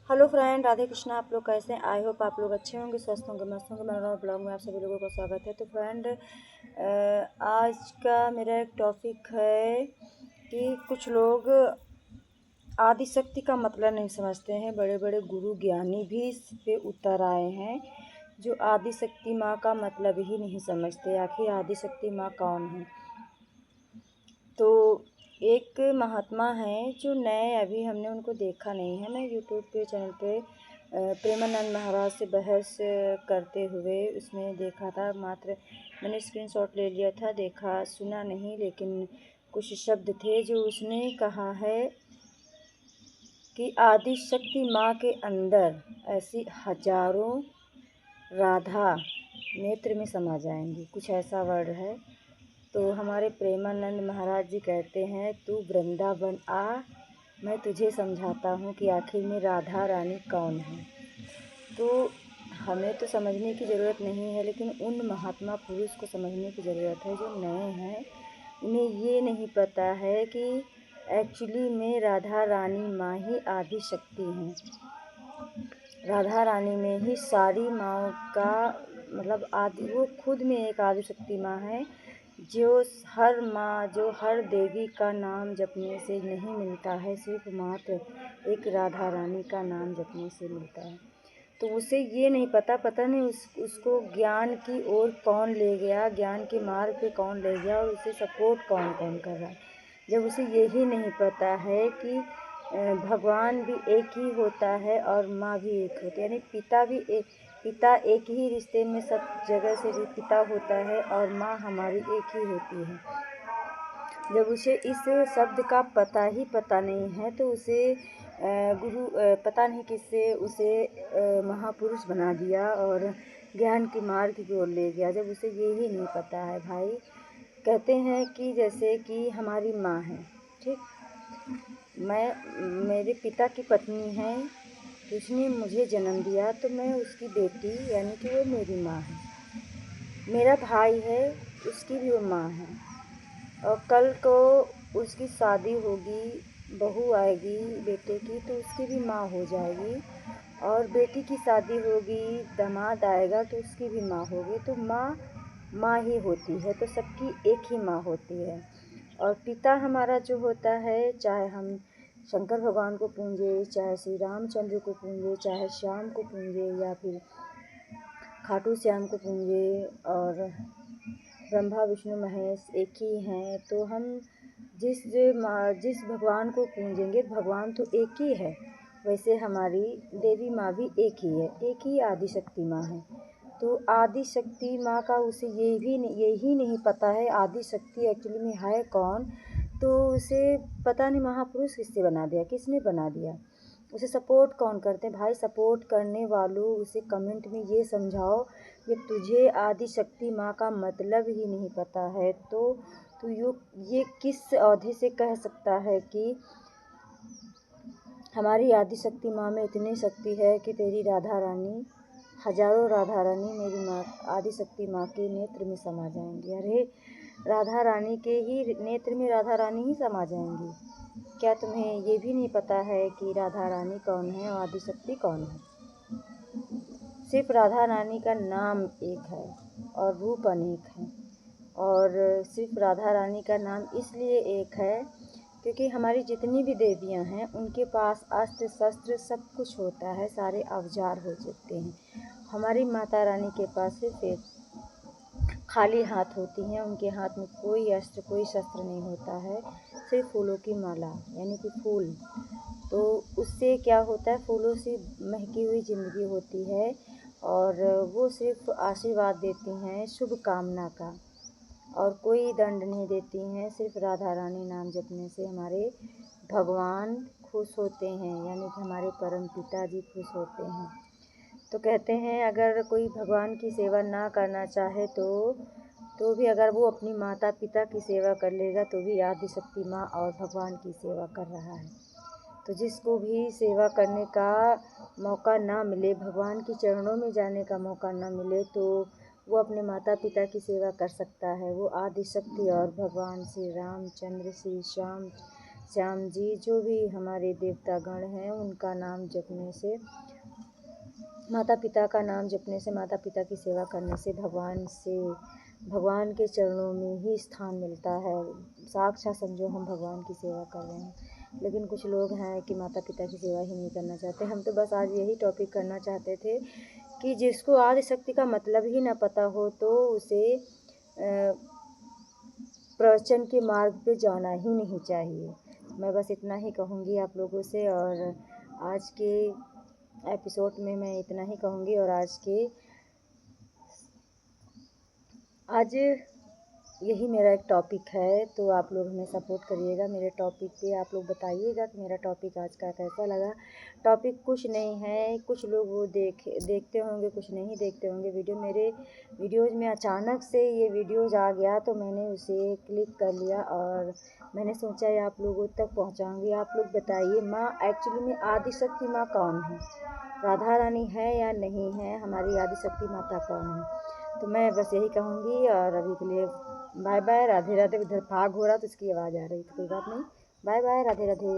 Hello friend, Radhe Krishna. आप लोग कैसे हैं? आई होप आप लोग अच्छे होंगे, स्वस्थ होंगे, मस्त होंगे। मेरा ब्लॉग में आप सभी लोगों का स्वागत है। तो फ्रेंड, आज का मेरा एक टॉपिक है कि कुछ लोग आदि शक्ति का मतलब नहीं समझते हैं। बड़े बड़े गुरु ज्ञानी भी इस पे उतर आए हैं जो आदि शक्ति माँ का मतलब ही नहीं समझते। आखिर आदि शक्ति माँ कौन है? तो एक महात्मा हैं जो नए, अभी हमने उनको देखा नहीं है। मैं यूट्यूब पे चैनल पे प्रेमानंद महाराज से बहस करते हुए उसमें देखा था। मात्र मैंने स्क्रीनशॉट ले लिया था, देखा सुना नहीं, लेकिन कुछ शब्द थे जो उसने कहा है कि आदि शक्ति माँ के अंदर ऐसी हजारों राधा नेत्र में समा जाएंगी, कुछ ऐसा वर्ड है। तो हमारे प्रेमानंद महाराज जी कहते हैं, तू वृंदावन आ, मैं तुझे समझाता हूँ कि आखिर में राधा रानी कौन है। तो हमें तो समझने की ज़रूरत नहीं है, लेकिन उन महात्मा पुरुष को समझने की ज़रूरत है जो नए हैं। उन्हें ये नहीं पता है कि एक्चुअली में राधा रानी माँ ही आदि शक्ति हैं। राधा रानी में ही सारी माँओं का मतलब आदि, वो खुद में एक आदि शक्ति माँ है। जो हर माँ, जो हर देवी का नाम जपने से नहीं मिलता है, सिर्फ मात्र एक राधा रानी का नाम जपने से मिलता है। तो उसे ये नहीं पता नहीं उसको ज्ञान की ओर कौन ले गया, ज्ञान के मार्ग पे कौन ले गया, और उसे सपोर्ट कौन कौन कर रहा है। जब उसे यही नहीं पता है कि भगवान भी एक ही होता है और माँ भी एक होती है, यानी पिता एक ही रिश्ते में सब जगह से भी पिता होता है और माँ हमारी एक ही होती है। जब उसे इस शब्द का पता नहीं है तो उसे गुरु पता नहीं किससे उसे महापुरुष बना दिया और ज्ञान के मार्ग की ओर ले गया, जब उसे यही नहीं पता है। भाई कहते हैं कि जैसे कि हमारी माँ है, ठीक, मेरे पिता की पत्नी है, तो उसने मुझे जन्म दिया, तो मैं उसकी बेटी, यानी कि वो मेरी माँ है। मेरा भाई है, उसकी भी वो माँ है, और कल को उसकी शादी होगी, बहू आएगी बेटे की, तो उसकी भी माँ हो जाएगी, और बेटी की शादी होगी, दामाद आएगा तो उसकी भी माँ होगी। तो माँ ही होती है, तो सबकी एक ही माँ होती है। और पिता हमारा जो होता है, चाहे हम शंकर भगवान को पूजें, चाहे श्री रामचंद्र को पूजें, चाहे श्याम को पूजें, या फिर खाटू श्याम को पूजें, और ब्रह्मा विष्णु महेश एक ही हैं, तो हम जिस भगवान को पूजेंगे, भगवान तो एक ही है, वैसे हमारी देवी माँ भी एक ही है, एक ही आदि शक्ति माँ है। तो आदि शक्ति माँ का उसे यही नहीं पता है आदि शक्ति एक्चुअली में है कौन। तो उसे पता नहीं महापुरुष किसने बना दिया, किसने बना दिया, उसे सपोर्ट कौन करते हैं। भाई सपोर्ट करने वालों, उसे कमेंट में ये समझाओ कि तुझे आदि शक्ति माँ का मतलब ही नहीं पता है, तो ये किस औधे से कह सकता है कि हमारी आदि शक्ति माँ में इतनी शक्ति है कि तेरी राधा रानी, हजारों राधा रानी मेरी माँ आदि शक्ति माँ के नेत्र में समा जाएंगी। अरे राधा रानी के ही नेत्र में राधा रानी ही समा जाएंगी। क्या तुम्हें ये भी नहीं पता है कि राधा रानी कौन है और आदि शक्ति कौन है? सिर्फ राधा रानी का नाम एक है और रूप अनेक है। और सिर्फ राधा रानी का नाम इसलिए एक है क्योंकि हमारी जितनी भी देवियां हैं उनके पास अस्त्र शस्त्र सब कुछ होता है, सारे औजार हो सकते हैं। हमारी माता रानी के पास सिर्फ एक खाली हाथ होती हैं, उनके हाथ में कोई अस्त्र कोई शस्त्र नहीं होता है, सिर्फ फूलों की माला, यानी कि फूल। तो उससे क्या होता है, फूलों से महकी हुई ज़िंदगी होती है, और वो सिर्फ आशीर्वाद देती हैं शुभ कामना का, और कोई दंड नहीं देती हैं। सिर्फ राधा रानी नाम जपने से हमारे भगवान खुश होते हैं, यानी कि हमारे परम पिता जी खुश होते हैं। तो कहते हैं अगर कोई भगवान की सेवा ना करना चाहे तो भी अगर वो अपनी माता पिता की सेवा कर लेगा तो भी आदि शक्ति माँ और भगवान की सेवा कर रहा है। तो जिसको भी सेवा करने का मौका ना मिले, भगवान के चरणों में जाने का मौका ना मिले, तो वो अपने माता पिता की सेवा कर सकता है। वो आदि शक्ति और भगवान श्री रामचंद्र, श्री श्याम, श्याम जी, जो भी हमारे देवतागण हैं उनका नाम जपने से, माता पिता का नाम जपने से, माता पिता की सेवा करने से भगवान के चरणों में ही स्थान मिलता है। साक्षात समझो हम भगवान की सेवा कर रहे हैं। लेकिन कुछ लोग हैं कि माता पिता की सेवा ही नहीं करना चाहते। हम तो बस आज यही टॉपिक करना चाहते थे कि जिसको आदि शक्ति का मतलब ही ना पता हो तो उसे प्रवचन के मार्ग पे जाना ही नहीं चाहिए। मैं बस इतना ही कहूँगी आप लोगों से, और आज के एपिसोड में मैं इतना ही कहूँगी। और आज यही मेरा एक टॉपिक है, तो आप लोग हमें सपोर्ट करिएगा मेरे टॉपिक पे। आप लोग बताइएगा कि मेरा टॉपिक आज का कैसा लगा। टॉपिक कुछ नहीं है, कुछ लोग वो देखते होंगे, कुछ नहीं देखते होंगे वीडियो। मेरे वीडियोज़ में अचानक से ये वीडियोज़ आ गया तो मैंने उसे क्लिक कर लिया और मैंने सोचा ये आप लोगों तक पहुँचाऊँगी। आप लोग बताइए, माँ एक्चुअली में आदि शक्ति माँ कौन है? राधा रानी है या नहीं है? हमारी आदि शक्ति माता कौन है? तो मैं बस यही कहूँगी, और अभी के लिए बाय बाय, राधे राधे। उधर भाग हो रहा तो इसकी आवाज़ आ रही, तो कोई बात नहीं। Bye bye, Radhe Radhe.